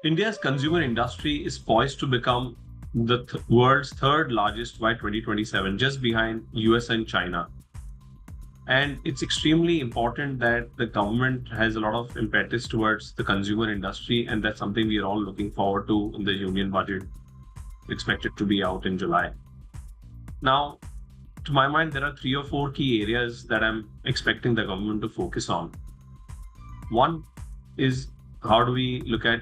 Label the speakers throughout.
Speaker 1: India's consumer industry is poised to become the world's third largest by 2027, just behind US and China. And it's extremely important that the government has a lot of impetus towards the consumer industry, and that's something we are all looking forward to in the union budget, expected to be out in July. Now, to my mind, there are three or four key areas that I'm expecting the government to focus on. One is how do we look at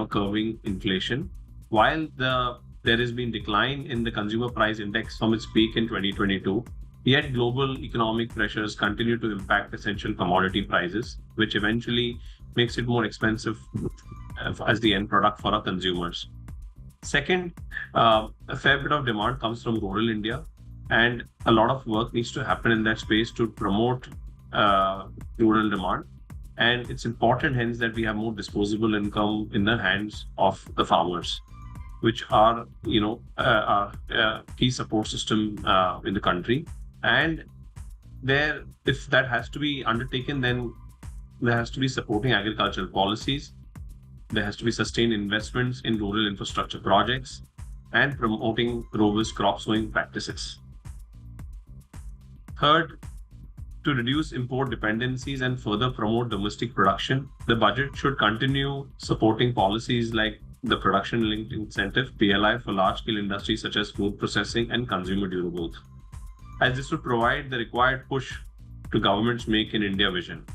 Speaker 1: curbing inflation? While there has been decline in the consumer price index from its peak in 2022, yet global economic pressures continue to impact essential commodity prices, which eventually makes it more expensive as the end product for our consumers. Second, a fair bit of demand comes from rural India, and a lot of work needs to happen in that space to promote rural demand. And it's important, hence, that we have more disposable income in the hands of the farmers, which are, our key support system in the country. And there, if that has to be undertaken, then there has to be supporting agricultural policies. There has to be sustained investments in rural infrastructure projects and promoting robust crop sowing practices. Third, to reduce import dependencies and further promote domestic production, the budget should continue supporting policies like the production linked incentive PLI for large scale industries such as food processing and consumer durables, as this would provide the required push to government's Make in India vision.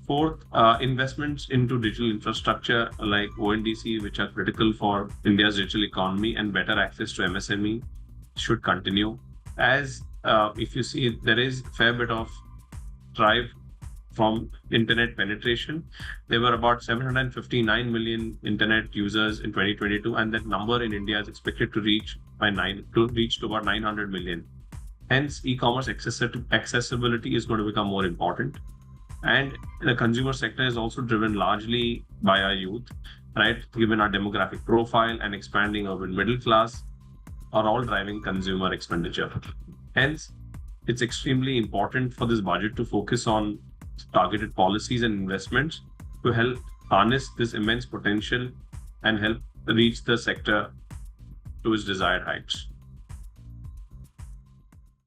Speaker 1: Fourth, investments into digital infrastructure like ONDC, which are critical for India's digital economy and better access to MSME, should continue. As if you see, there is a fair bit of drive from internet penetration. There were about 759 million internet users in 2022, and that number in India is expected to reach to about 900 million. Hence, e-commerce accessibility is going to become more important. And the consumer sector is also driven largely by our youth, right? Given our demographic profile and expanding urban middle class are all driving consumer expenditure. Hence, it's extremely important for this budget to focus on targeted policies and investments to help harness this immense potential and help reach the sector to its desired heights.